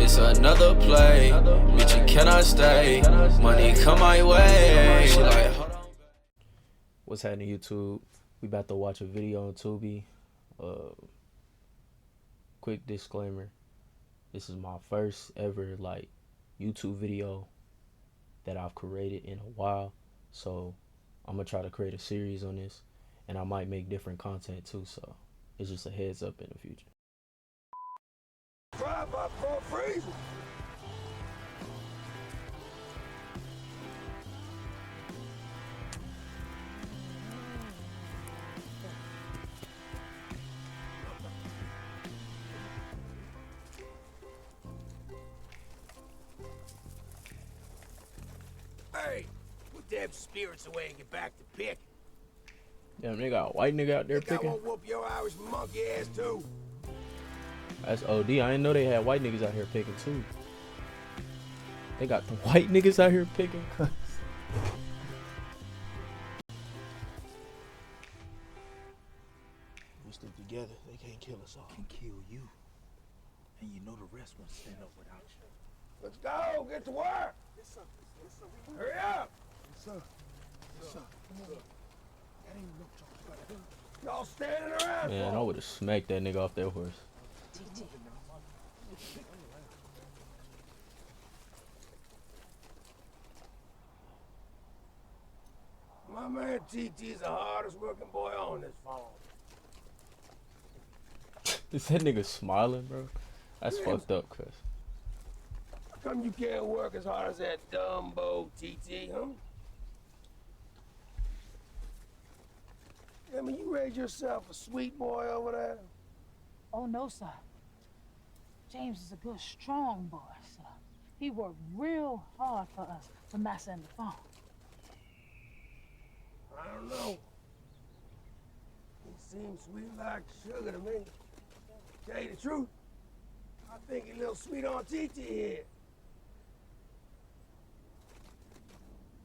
It's another play. Bitch, you cannot stay. Money come my way. She like, hold on. What's happening, YouTube? We about to watch a video on Tubi. Quick disclaimer: this is my first ever YouTube video that I've created in a while. So I'm gonna try to create a series on this, and I might make different content too. So it's just a heads up in the future. Drive up for free. Hey, put them spirits away and get back to picking. Damn, they got a white nigga out there Think I picking. won't whoop your Irish monkey ass too. That's OD. I didn't know they had white niggas out here picking too. They got the white niggas out here picking. We stick together, they can't kill us all. Can kill you. And you know the rest won't stand up without you. Let's go, get to work. Yes, sir. Yes, sir. Hurry up. Yes, sir. Yes, sir. Come on. That ain't no talk about it. Y'all standing around. Man, I would have smacked that nigga off that horse. My man TT's the hardest working boy on this farm. Is that nigga smiling, bro? That's Yeah. fucked up, cuz. How come you can't work as hard as that Dumbo TT, huh? I mean, you raised yourself a sweet boy over there. Oh, no, sir. James is a good, strong boy, sir. He worked real hard for us, for Massa and the farm. I don't know. He seems sweet like sugar to me. Tell you the truth, I think he's a little sweet on TT here.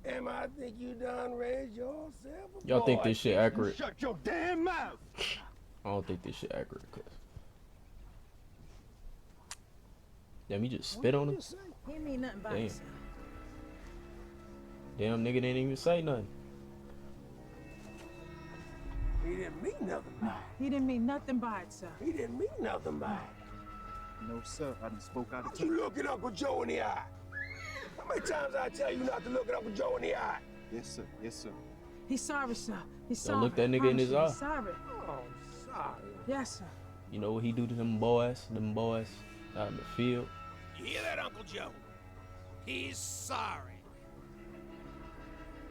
Emma, I think you done raised yourself a Y'all think boy. this shit accurate? Shut your damn mouth! I don't think this shit accurate, cuz. Damn, you just spit on him? He didn't mean nothing by Damn. it, sir. Damn, nigga didn't even say nothing. He didn't mean nothing by He didn't mean nothing by it, sir. it. He didn't mean nothing by it. No, sir. I done spoke out of Don't turn. you look at Uncle Joe in the eye? How many times I tell you not to look at Uncle Joe in the eye? Yes, sir. Yes, sir. He's sorry, sir. He's Don't sorry. look that nigga in his I promise eye. you, he's sorry. Oh, sorry. Yes, sir. You know what he do to them boys out in the field? You hear that, Uncle Joe? He's sorry.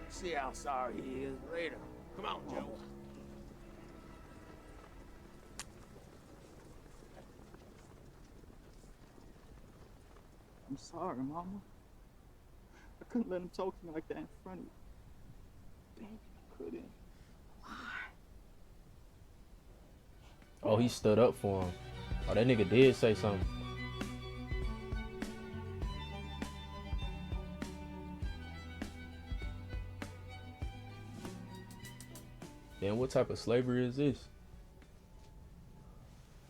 See how sorry he is later. Come on, Joe. I'm sorry, Mama. I couldn't let him talk to me like that in front of you. Baby, I couldn't. Oh, he stood up for him. Oh, that nigga did say something. Then what type of slavery is this?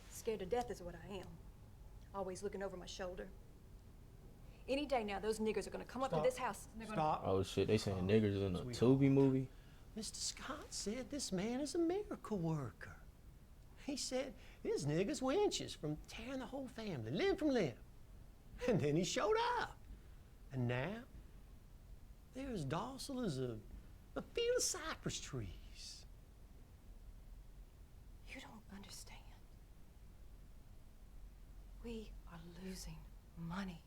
Scared to death is what I am. Always looking over my shoulder. Any day now, those niggers are gonna come up to this house and they're gonna... Stop. Oh shit, they saying niggers in a Tubi movie? Mr. Scott said this man is a miracle worker. He said his niggas were inches from tearing the whole family, limb from limb. And then he showed up. And now, they're as docile as a field of cypress trees. You don't understand. We are losing money.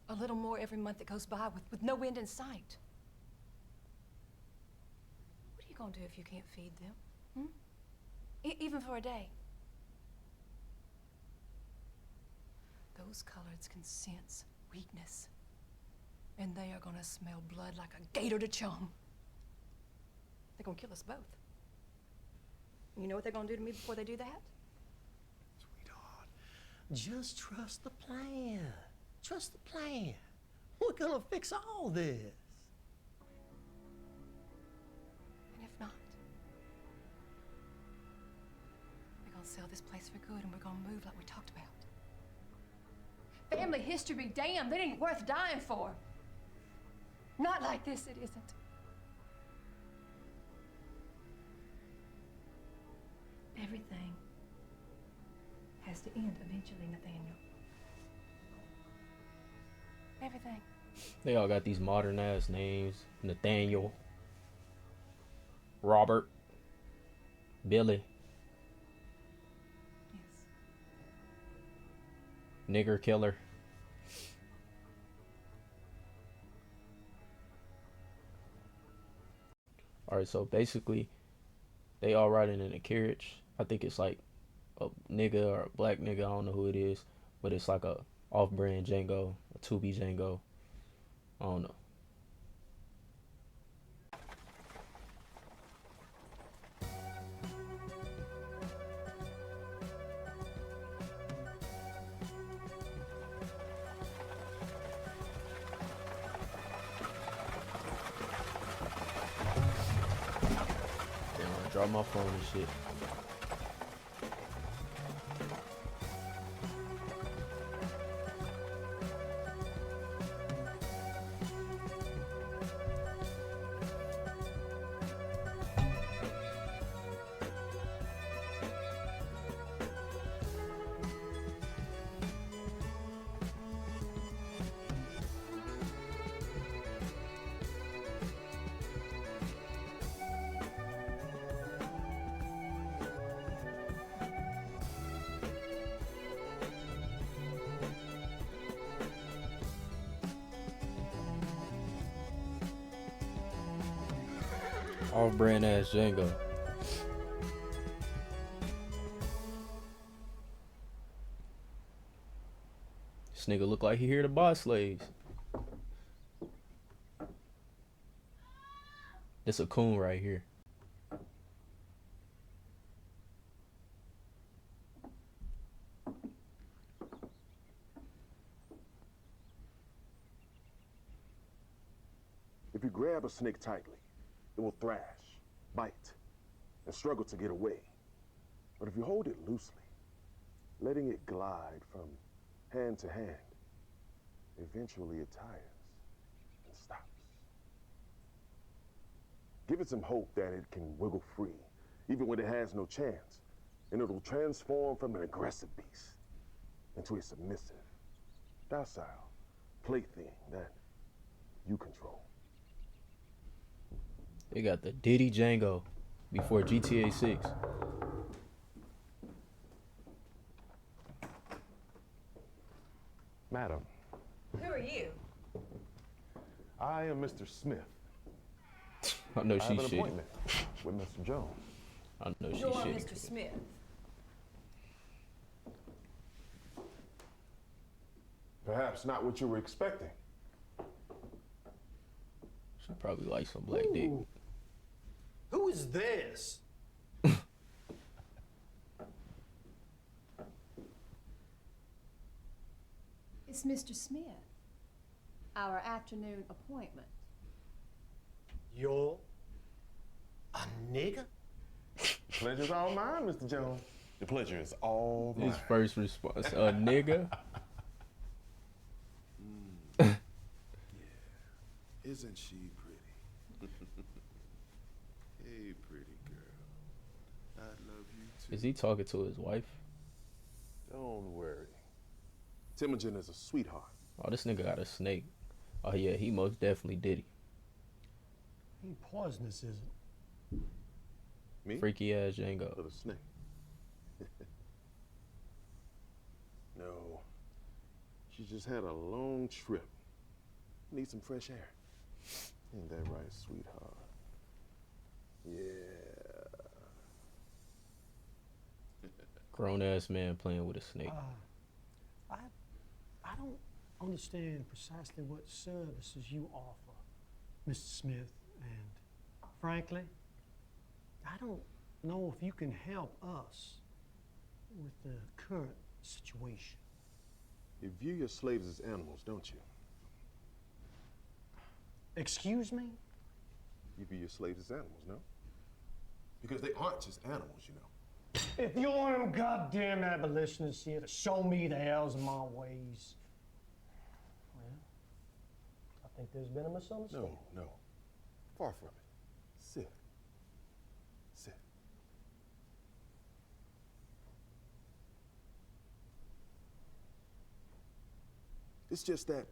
A little more every month that goes by with no end in sight. What are you gonna do if you can't feed them? Even for a day? Those coloreds can sense weakness. And they are gonna smell blood like a gator to chum. They're gonna kill us both. You know what they're gonna do to me before they do that? Sweetheart, just trust the plan. Trust the plan. We're gonna fix all this. And if not, we're gonna sell this place for good and we're gonna move like we talked about. family history be damned. That ain't worth dying for. Not like this, it isn't. Everything has to end eventually, Nathaniel. Everything. They all got these modern ass names. Nathaniel, Robert, Billy, Yes. nigger killer. Alright, so basically they all riding in a carriage. I think it's like a nigga or a black nigga, I don't know who it is, but it's like a off-brand Django, a tubi Django. I don't know. Damn, I dropped my phone and shit. Off-brand ass Django. This nigga look like he here to buy slaves. This a coon right here. If you grab a snake tightly, it will thrash, bite, and struggle to get away. But if you hold it loosely, letting it glide from hand to hand, eventually it tires and stops. Give it some hope that it can wiggle free, even when it has no chance, and it'll transform from an aggressive beast into a submissive, docile plaything that you control. They got the Diddy Django before GTA 6. Madam, Who are you? I am Mr. Smith. I know I have she's an shit. appointment with Mr. Jones. I know she's You're shit. Mr. Smith. Perhaps not what you were expecting. She probably like some black dick. Who is this? It's Mr. Smith. Our afternoon appointment. You're a nigga? Pleasure's all mine, Mr. Jones. The pleasure is all mine. His first response, a nigga. Isn't she pretty? Hey, pretty girl. I love you too. Is he talking to his wife? Don't worry. Temujin is a sweetheart. Oh, this nigga got a snake. Oh yeah, he most definitely did. Ain't poisonous, is it? Me? Freaky ass Django. For the snake. No. She just had a long trip. Need some fresh air. Ain't that right, sweetheart? Yeah. Grown ass man playing with a snake. I don't understand precisely what services you offer, Mr. Smith, and frankly, I don't know if you can help us with the current situation. You view your slaves as animals, don't you? Excuse me? You view your slaves as animals, no? Because they aren't just animals, you know. If you're one of them goddamn abolitionists here to show me the errors of my ways, think there's been a misunderstanding. No, no. Far from it. Sit. Sit. It's just that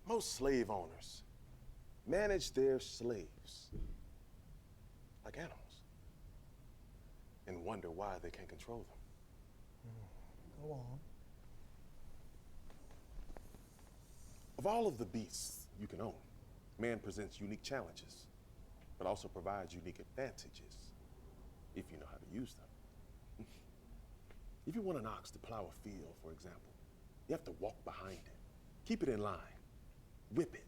most slave owners manage their slaves like animals and wonder why they can't control them. Go on. Of all of the beasts you can own, man presents unique challenges, but also provides unique advantages if you know how to use them. If you want an ox to plow a field, for example, you have to walk behind it, keep it in line, whip it.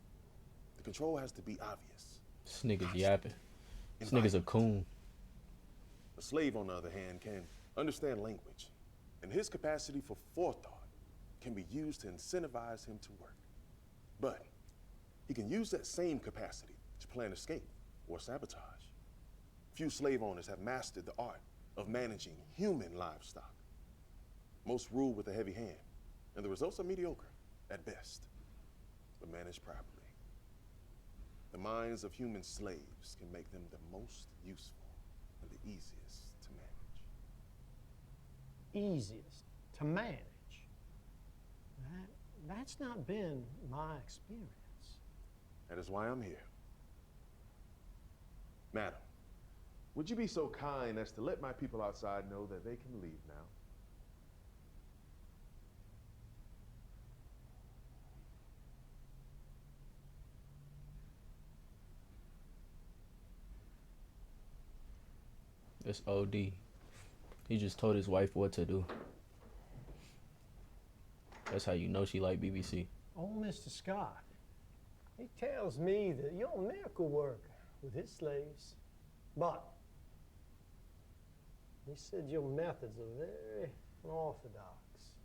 The control has to be obvious. This nigga's yapping. This nigga's a coon. A slave, on the other hand, can understand language, and his capacity for forethought can be used to incentivize him to work. But he can use that same capacity to plan escape or sabotage. Few slave owners have mastered the art of managing human livestock. Most rule with a heavy hand, and the results are mediocre at best, but managed properly. The minds of human slaves can make them the most useful and the easiest to manage. Easiest to manage. That's not been my experience. That is why I'm here. Madam, would you be so kind as to let my people outside know that they can leave now? It's OD. He just told his wife what to do. That's how you know she like BBC. Oh, Mr. Scott, he tells me that you're a miracle worker with his slaves. But he said your methods are very unorthodox.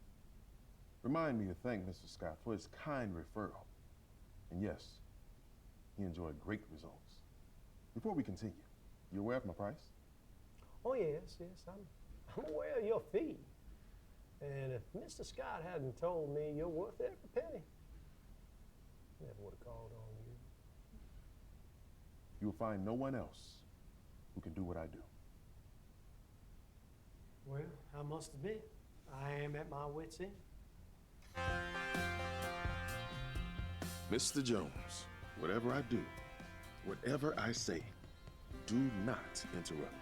Remind me to thank Mr. Scott for his kind referral. And yes, he enjoyed great results. Before we continue, you aware of my price? Oh, yes, I'm aware of your fee. And if Mr. Scott hadn't told me you're worth every penny, I never would have called on you. You will find no one else who can do what I do. Well, I must admit, I am at my wit's end. Mr. Jones, whatever I do, whatever I say, do not interrupt me.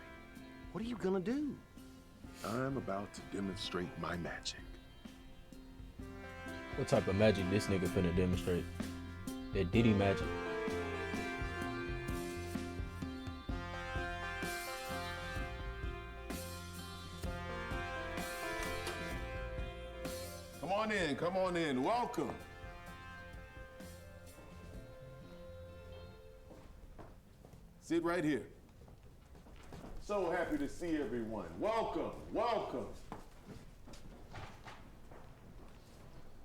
What are you gonna do? I'm about to demonstrate my magic. What type of magic this nigga finna demonstrate? That Diddy magic. Come on in, welcome. Sit right here. So happy to see everyone. Welcome, welcome.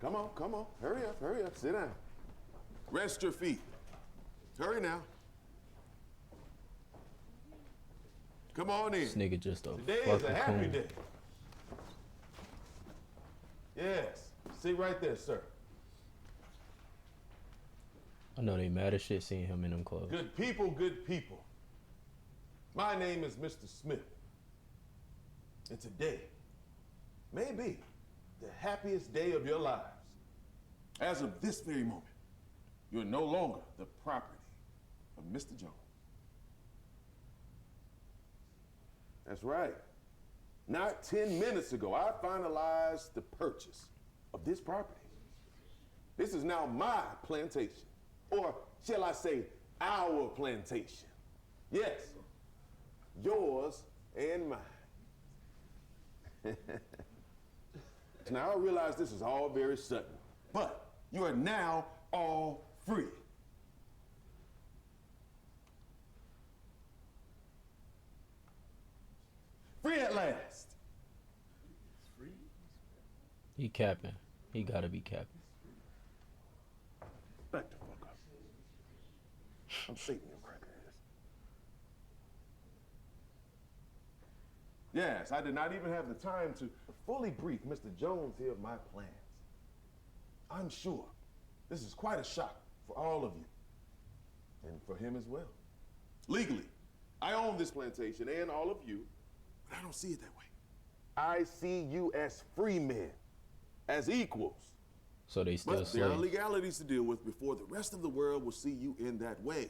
Come on, hurry up, sit down. Rest your feet. Hurry now. Come on in. This nigga just a Today fucking is a happy coon. day. Yes, sit right there, sir. I know they mad as shit seeing him in them clothes. Good people, good people. My name is Mr. Smith. And today may be the happiest day of your lives. As of this very moment, you're no longer the property of Mr. Jones. That's right. Not 10 minutes ago, I finalized the purchase of this property. This is now my plantation, or shall I say, our plantation. Yes, yours and mine. Now, I realize this is all very sudden, but you are now all free. Free at last. He capping. He gotta be capping. Back the fuck up. I'm Satan, you crackheads. Yes, I did not even have the time to fully brief Mr. Jones here of my plans. I'm sure this is quite a shock for all of you. And for him as well. Legally, I own this plantation and all of you, but I don't see it that way. I see you as free men, as equals. So they still But there are slaves. legalities to deal with before the rest of the world will see you in that way.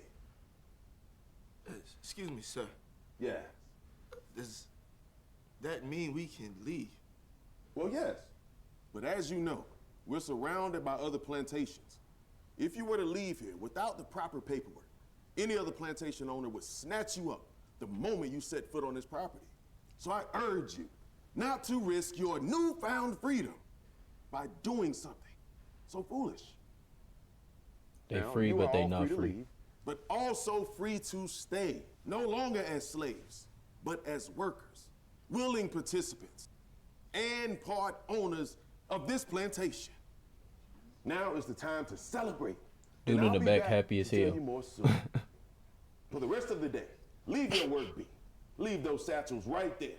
Excuse me, sir. Yes. Does that mean we can leave? Well, yes. But as you know, we're surrounded by other plantations. If you were to leave here without the proper paperwork, any other plantation owner would snatch you up the moment you set foot on this property. So I urge you not to risk your newfound freedom by doing something so foolish. They Now, free, you but are they all not free to free. leave, but also free to stay, no longer as slaves, but as workers, willing participants, and part owners of this plantation. Now is the time to celebrate. Dude And in I'll the be back back happy as to tell hell. you more soon. For the rest of the day, leave your work be. Leave those satchels right there.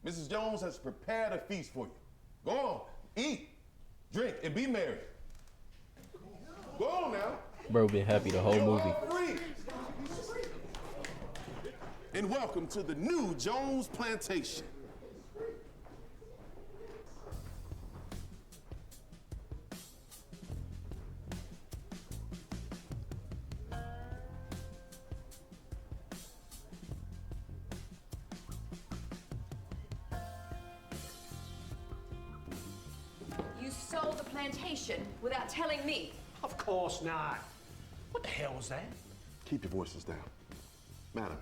Mrs. Jones has prepared a feast for you. Go on, eat, drink, and be merry. Go on now. Bro been happy the whole You're movie. all free. And welcome to the new Jones Plantation. You sold the plantation without telling me. Of course not. What the hell was that? Keep your voices down. Madam,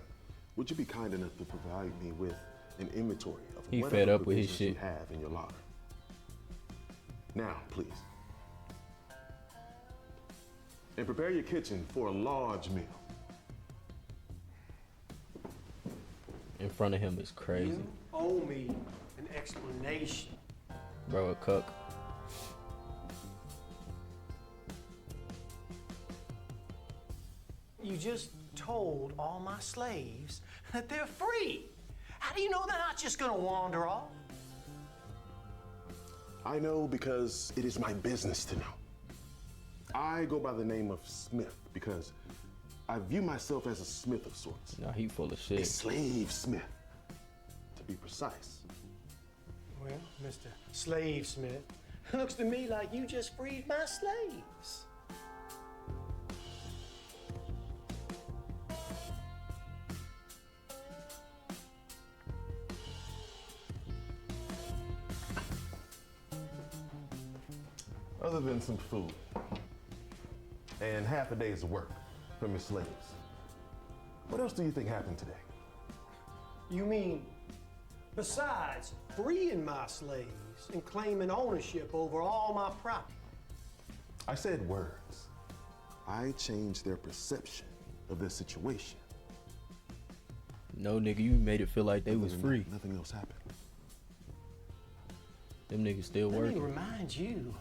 would you be kind enough to provide me with an inventory of He whatever fed up with his provisions shit. you have in your locker? Now, please. And prepare your kitchen for a large meal. In front of him is crazy. You owe me an explanation. Bro, a cuck. You just told all my slaves that they're free. How do you know they're not just gonna wander off? I know because it is my business to know. I go by the name of Smith because I view myself as a smith of sorts. Nah, he full of A shit. slave smith, to be precise. Well, Mr. Slave Smith, it looks to me like you just freed my slaves. Other than some food and half a day's work from your slaves, what else do you think happened today? You mean, besides freeing my slaves and claiming ownership over all my property? I said words. I changed their perception of their situation. No, nigga, you made it feel like they was Other than free. that, nothing else happened. Them niggas still Let me working. remind you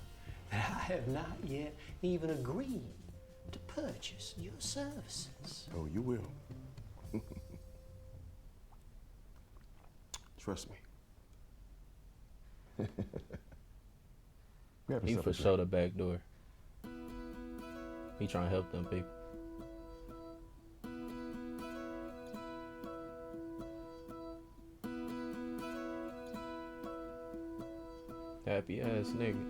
that I have not yet even agreed to purchase your services. Oh, you will. Trust me. Grab He yourself for a sure drink. the back door. He trying to help them people. Happy ass nigga.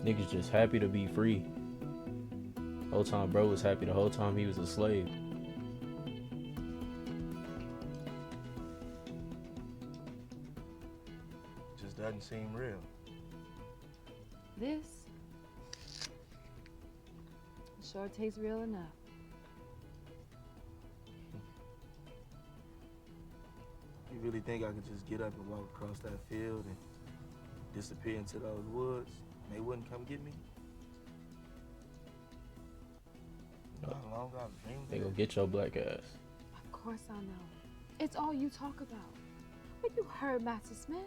Niggas just happy to be free. Whole time bro was happy the whole time he was a slave. Just doesn't seem real. This sure tastes real enough. You really think I could just get up and walk across that field and disappear into those woods? And they wouldn't come get me? You know how long I've dreamed They of gonna it? get your black ass. Of course I know. It's all you talk about. But you heard Master Smith.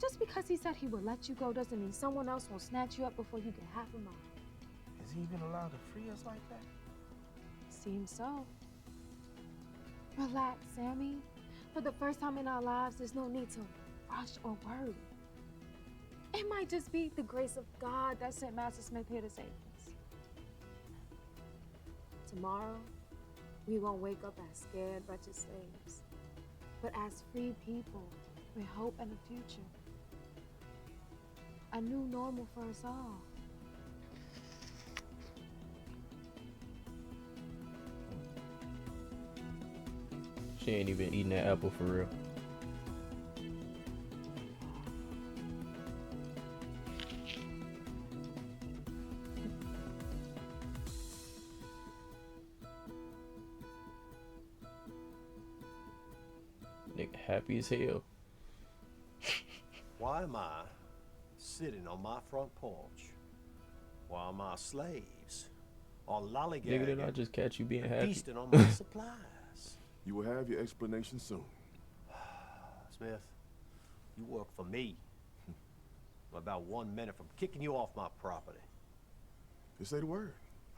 Just because he said he would let you go doesn't mean someone else won't snatch you up before you get half a mile. Is he even allowed to free us like that? Seems so. Relax, Sammy. For the first time in our lives, there's no need to rush or worry. It might just be the grace of God that sent Master Smith here to save us. Tomorrow, we won't wake up as scared, wretched slaves, but as free people with hope and a future. A new normal for us all. She ain't even eating that apple for real. Nigga happy as hell. Why am I sitting on my front porch while my slaves are Nigga, did I lollygagging, just catch you being happy? feasting on my supplies? You will have your explanation soon. Smith, you work for me. I'm about 1 minute from kicking you off my property. Just say the word.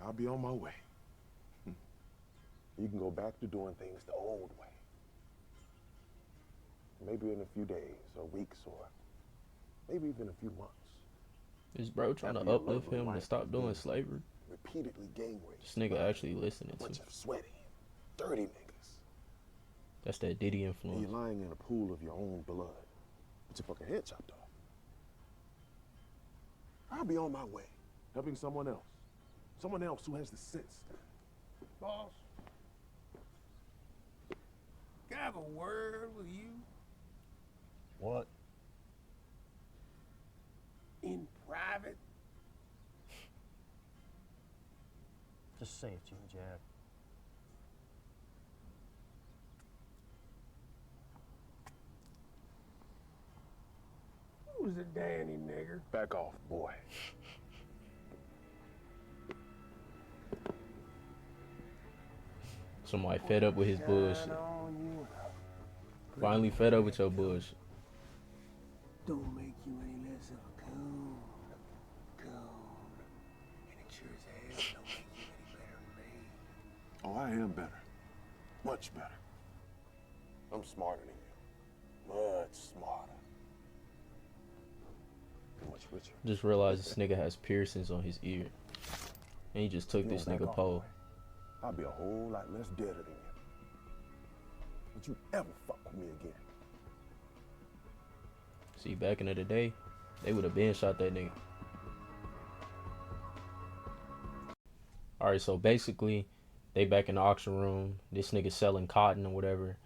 I'll be on my way. You can go back to doing things the old way. Maybe in a few days or weeks or maybe even a few months. Is bro trying to After your uplift lovely him to wife stop has doing been slavery? Repeatedly gang raped. This nigga actually listening A to. bunch of sweaty, dirty niggas. That's that Diddy And influence. you're lying in a pool of your own blood with your fucking head chopped off. I'll be on my way, helping someone else. Someone else who has the sense. Boss, can I have a word with you What? in private? Just say it, Jim Jack. Who's a Danny nigger? Back off, boy. Somebody fed up with his bullshit. Shine on you. Finally fed up with your bullshit. Don't make you any less of a coon. Coon. And it sure as hell don't make you any better than me. Oh, I am better. Much better. I'm smarter than you. Much smarter. Much richer. Just realized this nigga has piercings on his ear. And he just took You this don't back nigga off, pole. boy. I'll be a whole lot less deader than you. Don't you ever fuck with me again. See, back in the day, they would have been shot that nigga. Alright, so basically, they back in the auction room. This nigga selling cotton or whatever.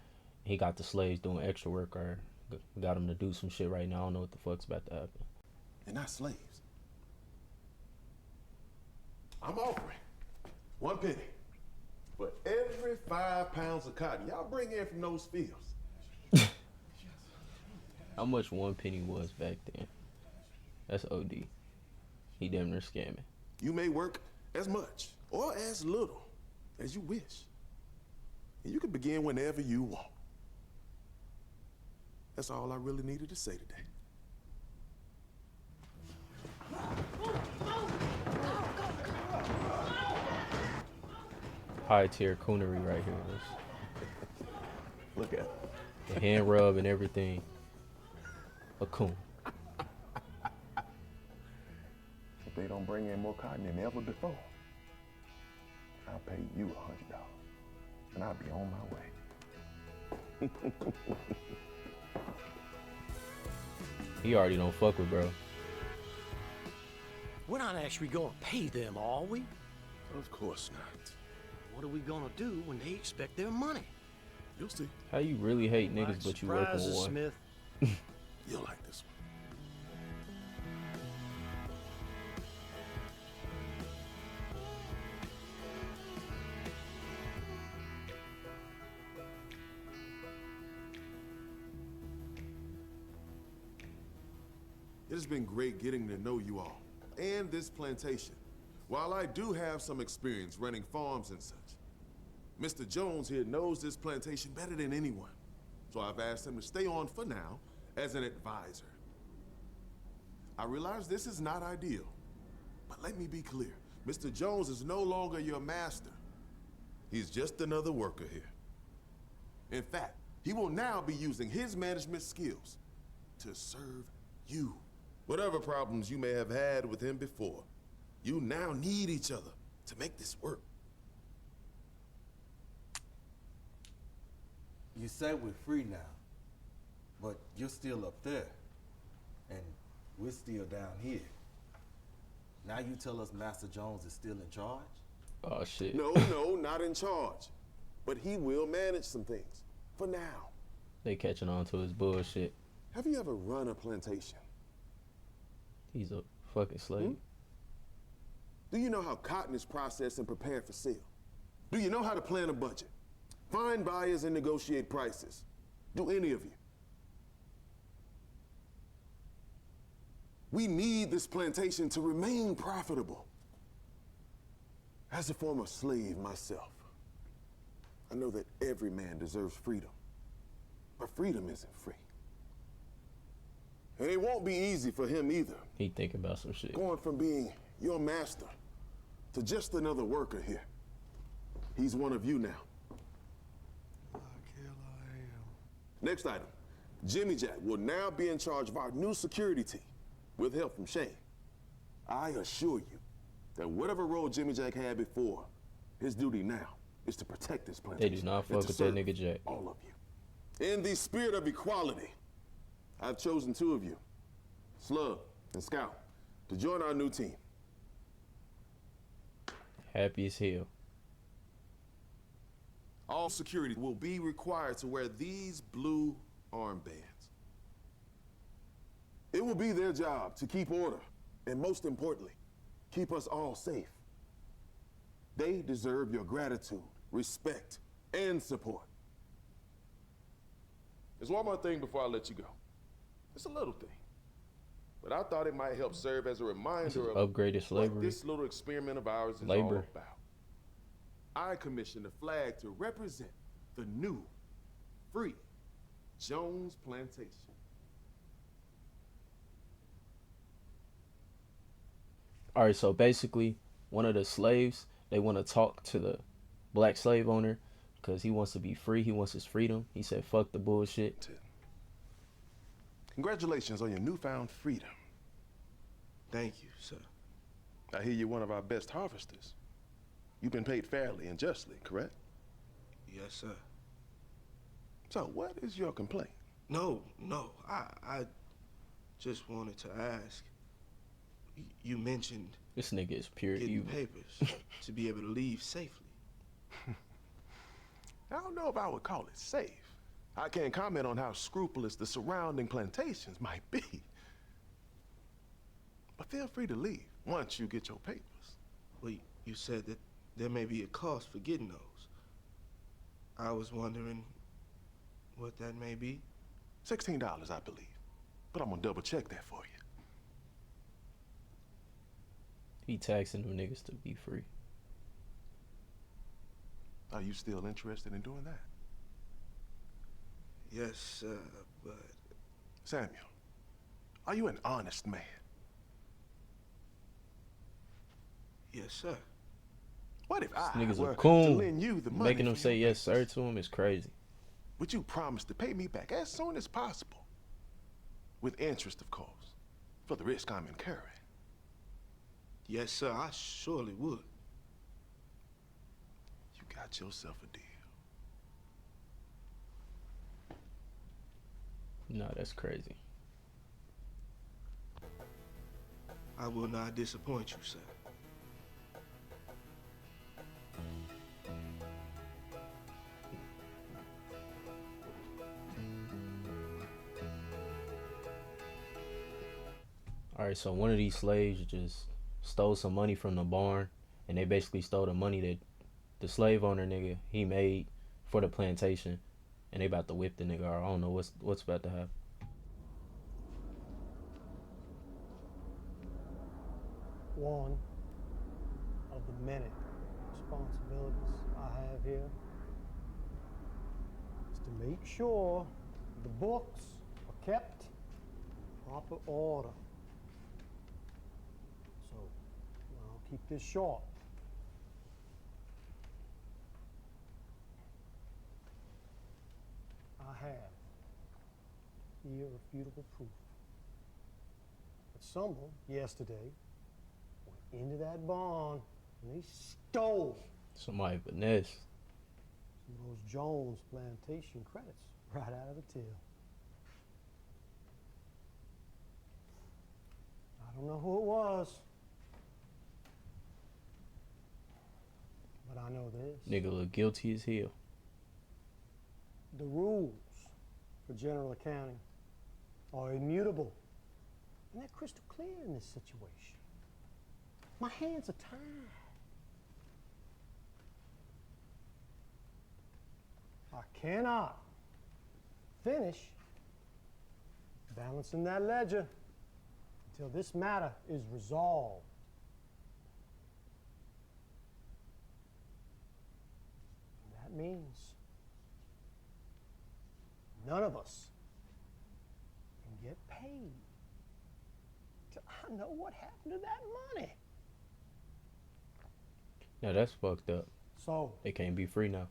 He got the slaves doing extra work or got him to do some shit right now. I don't know what the fuck's about to happen. They're not slaves. I'm offering 1 penny for every 5 pounds of cotton y'all bring in from those fields. How much 1 penny was back then? That's OD. He damn near scamming. You may work as much or as little as you wish. And you can begin whenever you want. That's all I really needed to say today. High tier coonery right here. Look at it. The hand rub and everything. A coon. If they don't bring in more cotton than ever before, I'll pay you $100 and I'll be on my way. He already don't fuck with bro. We're not actually gonna pay them, are we? Of course not. What are we gonna do when they expect their money? You'll see. How you really hate niggas but you work with Surprises, one? Smith. You'll like this one. It has been great getting to know you all and this plantation. While I do have some experience running farms and such, Mr. Jones here knows this plantation better than anyone. So I've asked him to stay on for now as an advisor. I realize this is not ideal, but let me be clear. Mr. Jones is no longer your master. He's just another worker here. In fact, He will now be using his management skills to serve you. Whatever problems you may have had with him before, you now need each other to make this work. You say we're free now, but you're still up there, and we're still down here. Now you tell us Master Jones is still in charge? Oh, shit. No, not in charge. But he will manage some things, for now. They catching on to his bullshit. Have you ever run a plantation? He's a fucking slave. Do you know how cotton is processed and prepared for sale? Do you know how to plan a budget? Find buyers and negotiate prices? Do any of you? We need this plantation to remain profitable. As a former slave myself, I know that every man deserves freedom, but freedom isn't free. And it won't be easy for him either. He thinking about some shit. Going from being your master to just another worker here. He's one of you now. Next item, Jimmy Jack will now be in charge of our new security team with help from Shane. I assure you that whatever role Jimmy Jack had before, his duty now is to protect this plantation. They do not fuck with that nigga Jack. All of you. In the spirit of equality, I've chosen two of you, Slug and Scout, to join our new team. Happy as hell. All security will be required to wear these blue armbands. It will be their job to keep order, and most importantly, keep us all safe. They deserve your gratitude, respect, and support. There's one more thing before I let you go. It's a little thing, but I thought it might help serve as a reminder of upgraded slavery. what this little experiment of ours is all about. I commissioned a flag to represent the new, free Jones Plantation. All right, so basically, one of the slaves, they want to talk to the black slave owner because he wants to be free. He wants his freedom. He said, fuck the bullshit. Congratulations on your newfound freedom. Thank you, sir. I hear you're one of our best harvesters. You've been paid fairly and justly, correct? Yes, sir. So what is your complaint? No, I just wanted to ask. You mentioned this nigga is pure getting evil. papers to be able to leave safely. I don't know if I would call it safe. I can't comment on how scrupulous the surrounding plantations might be. But feel free to leave once you get your papers. Well, you said that there may be a cost for getting those. I was wondering what that may be. $16, I believe. But I'm gonna double check that for you. He taxing them niggas to be free. Are you still interested in doing that? Yes, but... Samuel, are you an honest man? Yes, sir. What if I Niggas were a coon. to lend you the money? Making them say yes sir to him is crazy. Would you promise to pay me back as soon as possible? With interest, of course, for the risk I'm incurring. Yes, sir, I surely would. You got yourself a deal. No, that's crazy. I will not disappoint you, sir. All right, so one of these slaves just stole some money from the barn, and they basically stole the money that the slave owner nigga he made for the plantation, and they about to whip the nigga. Or I don't know what's about to happen. One of the many responsibilities I have here is to make sure the books are kept in proper order. So I'll keep this short. I irrefutable proof. But someone yesterday went into that barn and they stole Somebody finesse. some of those Jones plantation credits right out of the till. I don't know who it was, but I know this. Nigga look guilty as hell. The rules for general accounting are immutable, and they're crystal clear in this situation. My hands are tied. I cannot finish balancing that ledger until this matter is resolved. And that means none of us can get paid till I know what happened to that money. Now that's fucked up. So, They can't be free now.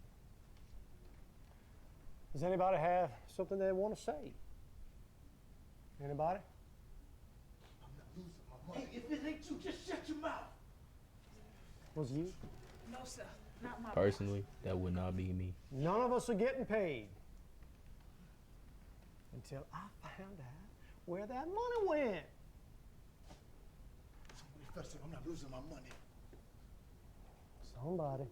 does anybody have something they want to say? Anybody? Hey, if it ain't you, just shut your mouth. Was you? No, sir. Not my Personally, that would not be me. None of us are getting paid until I found out where that money went. I'm not losing my money. Somebody.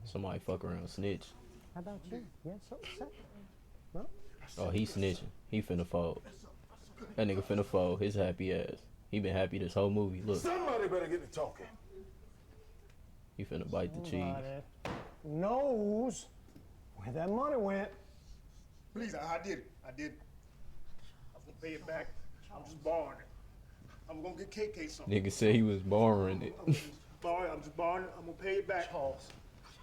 Somebody fuck around snitch. How about you? You had something to say? No? Oh, he snitching. He finna fold. That nigga finna fold his happy ass. He been happy this whole movie. Look, Somebody better get to talking. he finna bite the cheese. Somebody knows where that money went. Please, I did it. I did it. I was gonna pay it back. I'm just borrowing it. I'm gonna get KK something. Nigga said he was borrowing it. I'm just borrowing it. I'm gonna pay it back. Charles.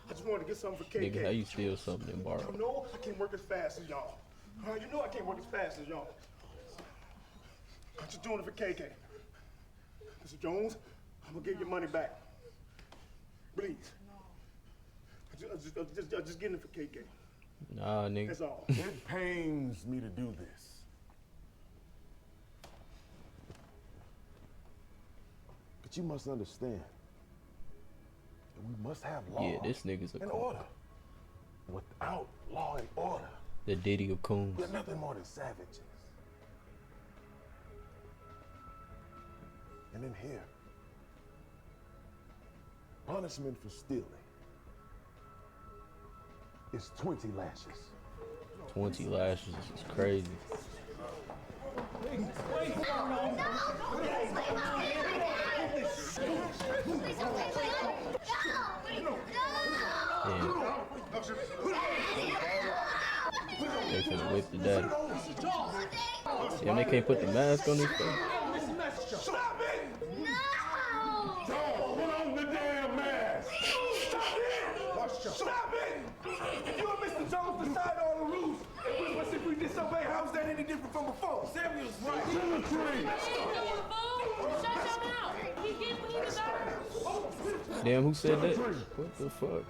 I just wanted to get something for KK. Nigga, how you steal something and borrow? You know I can't work as fast as y'all. You know I can't work as fast as y'all. I'm just doing it for KK. Mr. Jones, I'm gonna get your money back. Please. I'm just getting it for KK. Nah, nigga. That's all. It pains me to do this. But you must understand that we must have law Yeah, this nigga's a and coon. order. Without law and order, The Diddy of coons. we're nothing more than savages. And in here, punishment for stealing is 20 lashes. 20 lashes is crazy. Yeah. They finna whip the daddy. Damn, they can't put the mask on his face. Stop it! Put on the damn mask! Stop it! If you and Mr. Jones decide all the rules, and if we disobey, how's that any different from before? Samuel's right. Damn, who said that? What the fuck?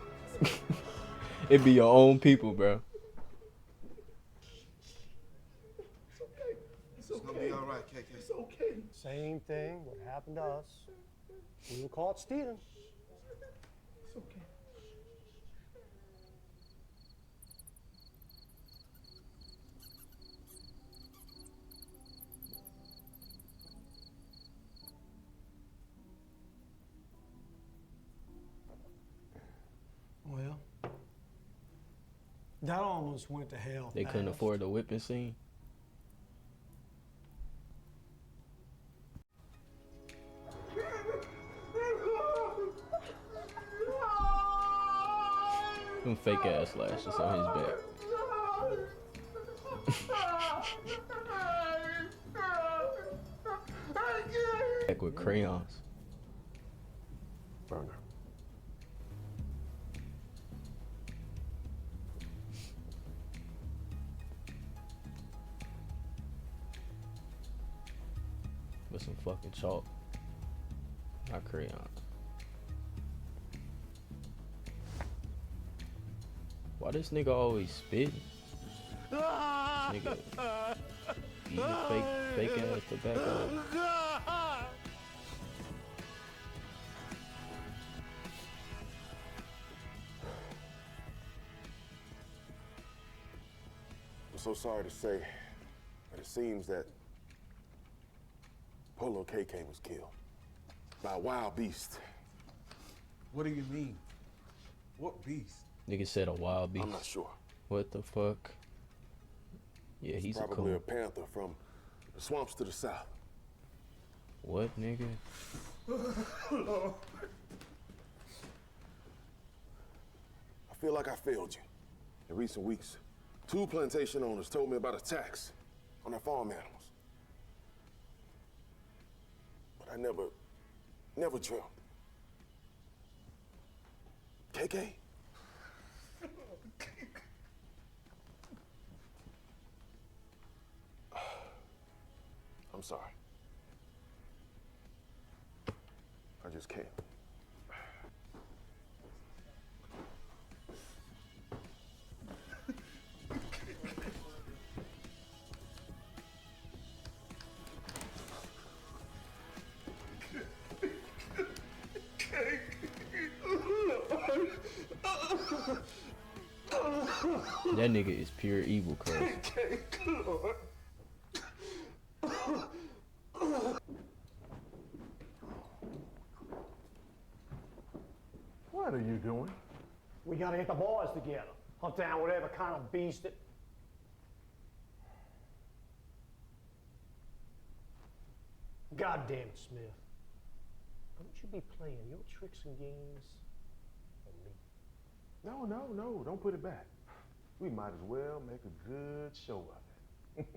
It be your own people, bro. It's gonna be all right, KK. It's okay. Same thing would happen to us. We were caught stealing. It's okay. Well, that almost went to hell. They couldn't fast. afford the whipping scene. Them fake ass lashes on his back. Back with crayons. Burner. With some fucking chalk. Not crayons. Why this nigga always spitting? Nigga eating fake ass tobacco. I'm so sorry to say, but it seems that Polo KK was killed by a wild beast. What do you mean? What beast? Nigga said a wild beast. I'm not sure. What the fuck? Yeah, he's probably a a panther from the swamps to the south. What, nigga? Lord. I feel like I failed you. In recent weeks, 2 plantation owners told me about attacks on their farm animals. But I never dreamt. KK? I'm sorry. I just can't. That nigga is pure evil, cuz. What are you doing? We gotta get the boys together. Hunt down whatever kind of beast it... God damn it, Smith. Don't you be playing your tricks and games on me. No, don't put it back. We might as well make a good show of it.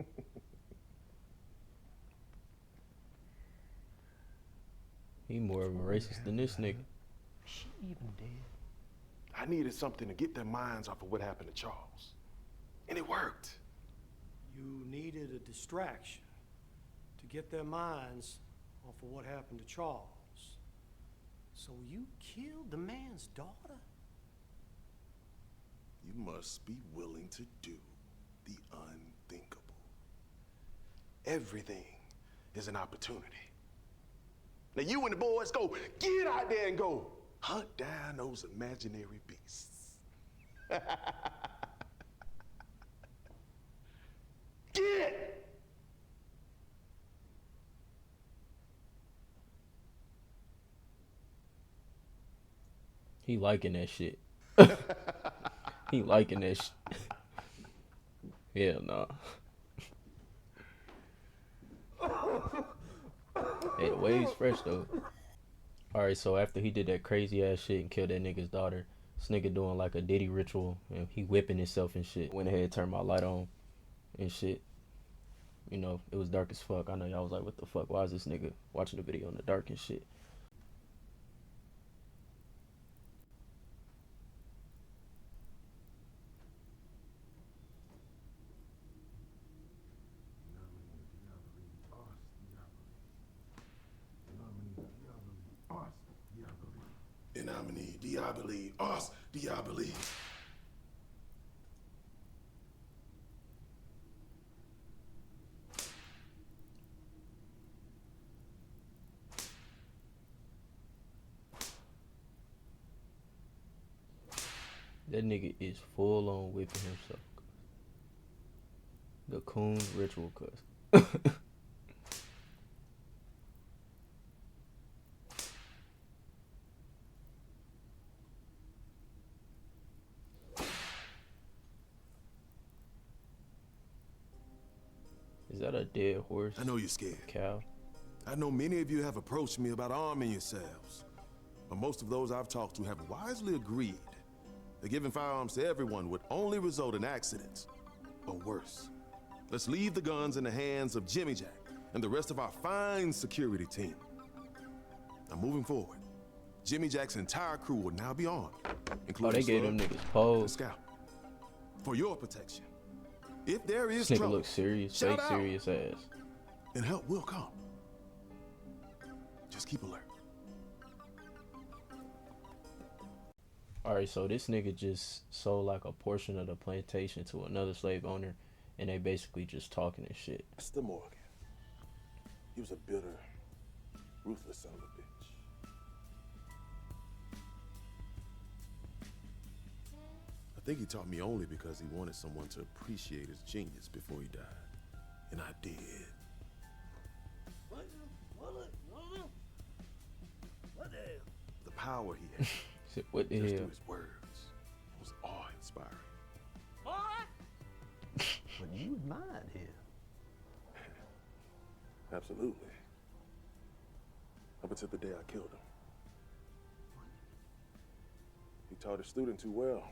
He more of a racist than this nigga. Is she even dead? I needed something to get their minds off of what happened to Charles. And it worked. You needed a distraction to get their minds off of what happened to Charles. So you killed the man's daughter? You must be willing to do the unthinkable. Everything is an opportunity. Now you and the boys go, get out there and go hunt down those imaginary beasts. Get! He liking that shit. He liking that shit. Hell no. Hey, the wave's fresh though. Alright, so after he did that crazy ass shit and killed that nigga's daughter, this nigga doing like a Diddy ritual and he whipping himself and shit. Went ahead and turned my light on and shit. You know, it was dark as fuck. I know y'all was like, what the fuck? Why is this nigga watching the video in the dark and shit? Inamini, diaboli, os, diaboli. That nigga is full on whipping himself. The coon ritual, cuz. Is that a dead horse? I know you're scared. Cow? I know many of you have approached me about arming yourselves. But most of those I've talked to have wisely agreed that giving firearms to everyone would only result in accidents, or worse. Let's leave the guns in the hands of Jimmy Jack and the rest of our fine security team. Now moving forward, Jimmy Jack's entire crew will now be armed, including they gave them niggas pose. Scout. For your protection. If there is This nigga trouble, looks serious, shout fake out, serious ass. and help will come. Just keep alert. Alright, so this nigga just sold like a portion of the plantation to another slave owner and they basically just talking and shit. Mr. Morgan. He was a bitter, ruthless son of a bitch. I think he taught me only because he wanted someone to appreciate his genius before he died. And I did. What the hell? The power he had. Said, what the just hell? through his words. It was awe-inspiring. But you admired him. Absolutely. Up until the day I killed him. He taught his student too well.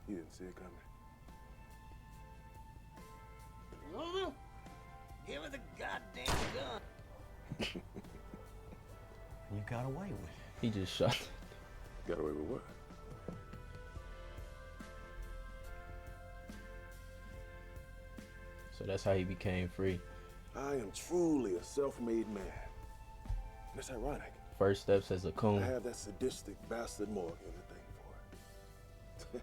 He didn't see it coming. Lulu, give her the goddamn gun. You got away with it. He just shot. Got away with what? So that's how he became free. I am truly a self-made man. And it's ironic. First steps as a I coon. have that sadistic bastard Morgan to thank for it.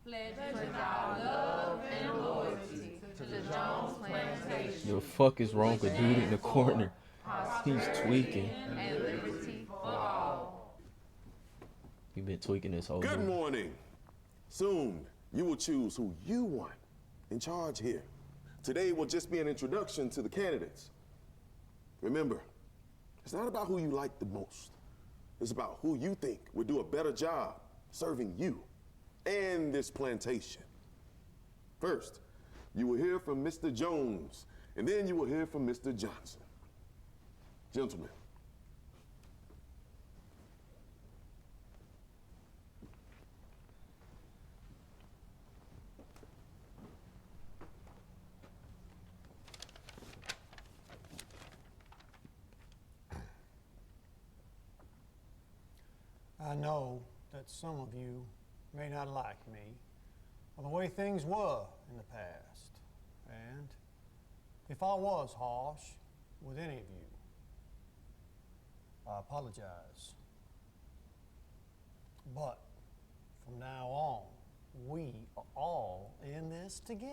Pledge our love and loyalty to the Jones plantation. The fuck is wrong with dude in the corner? He's tweaking. And liberty for all. He been tweaking this whole Good movie. morning. Soon, you will choose who you want in charge here. Today will just be an introduction to the candidates. Remember, it's not about who you like the most. It's about who you think would do a better job serving you and this plantation. First, you will hear from Mr. Jones, and then you will hear from Mr. Johnson. Gentlemen. I know that some of you may not like me or the way things were in the past. And if I was harsh with any of you, I apologize. But from now on, we are all in this together.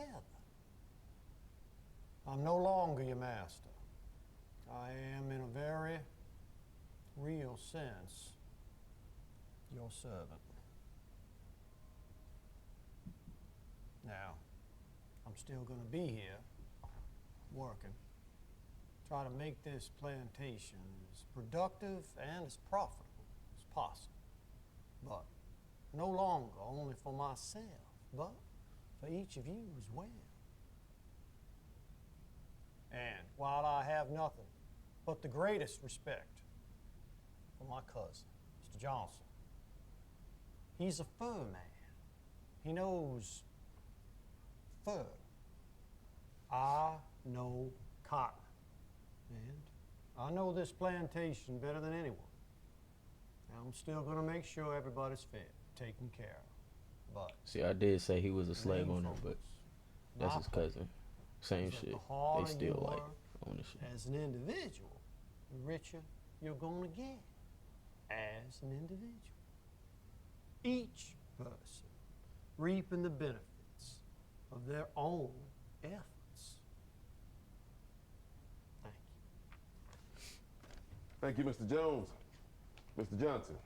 I'm no longer your master. I am, in a very real sense, your servant. Now, I'm still going to be here, working, try to make this plantation as productive and as profitable as possible. But no longer only for myself, but for each of you as well. And while I have nothing but the greatest respect for my cousin, Mr. Johnson, he's a fur man. He knows fur. I know cotton. And I know this plantation better than anyone. I'm still going to make sure everybody's fed, taken care of. But See, I did say he was a slave owner, but that's his cousin. Same is that shit. the harder They still you like work ownership. as an individual, the richer you're going to get as an individual. Each person reaping the benefits of their own efforts. Thank you. Thank you, Mr. Jones. Mr. Johnson.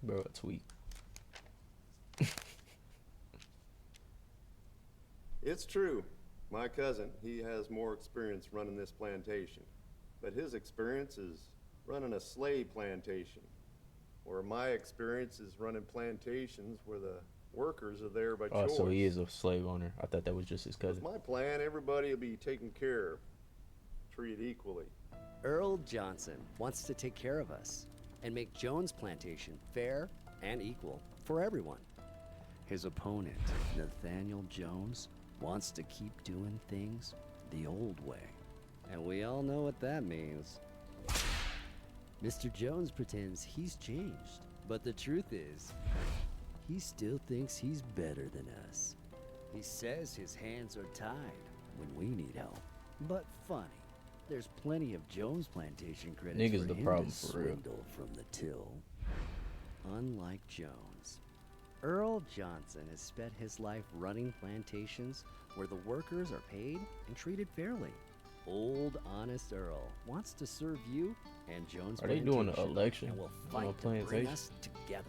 Bro, a tweet. It's true. My cousin, he has more experience running this plantation. But his experience is running a slave plantation. Where my experience is running plantations where the workers are there by choice. So he is a slave owner. I thought that was just his cousin. With my plan, everybody will be taken care of, treated equally. Earl Johnson wants to take care of us and make Jones Plantation fair and equal for everyone. His opponent, Nathaniel Jones, wants to keep doing things the old way. And we all know what that means. Mr. Jones pretends he's changed, but the truth is, he still thinks he's better than us. He says his hands are tied when we need help. But funny, There's plenty of Jones Plantation credits Niggas for the him problem to for real. swindle from the till. Unlike Jones, Earl Johnson has spent his life running plantations where the workers are paid and treated fairly. Old Honest Earl wants to serve you and Jones Are they doing an Plantation election and will on fight to bring plantation? us together.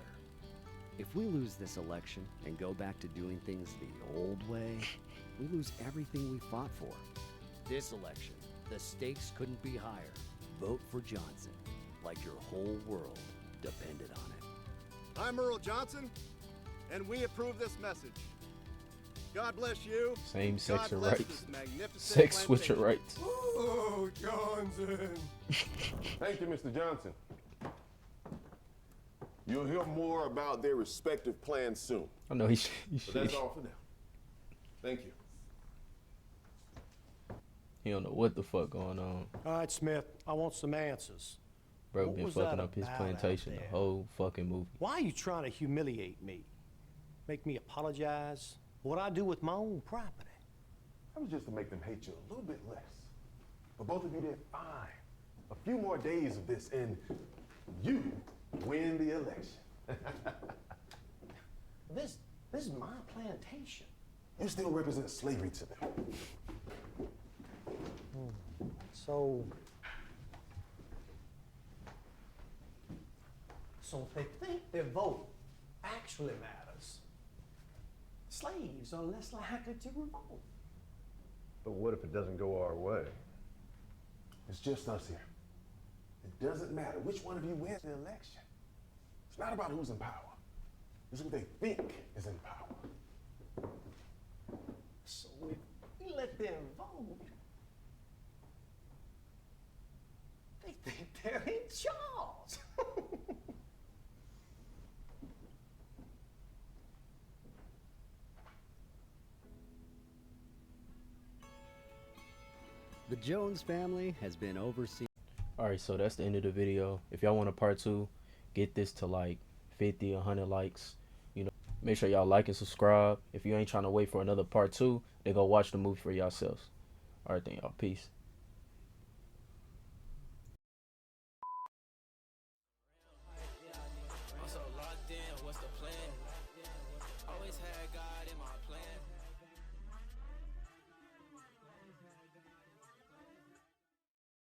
If we lose this election and go back to doing things the old way, we lose everything we fought for. This election, the stakes couldn't be higher. Vote for Johnson, like your whole world depended on it. I'm Earl Johnson, and we approve this message. God bless you. Same sex God and bless rights. this magnificent Sex switcher plantation. rights. Oh, Johnson. Thank you, Mr. Johnson. You'll hear more about their respective plans soon. I know he But that's all for now. Thank you. He don't know what the fuck going on. All right, Smith, I want some answers. Bro What been was fucking that up his about plantation out the there? whole fucking movie. Why are you trying to humiliate me? Make me apologize for what I do with my own property? That was just to make them hate you a little bit less. But both of you did fine. A few more days of this, and you win the election. This is my plantation. You still represent slavery to them. So if they think their vote actually matters, slaves are less likely to revolt. But what if it doesn't go our way? It's just us here. It doesn't matter which one of you wins the election. It's not about who's in power. It's who they think is in power. So if we let them vote, they think they're in charge. The Jones family has been overseen. Alright, so that's the end of the video. If y'all want a part 2, get this to like 50, 100 likes. You know, make sure y'all like and subscribe. If you ain't trying to wait for another part 2, then go watch the movie for yourselves. Alright then, y'all. Peace.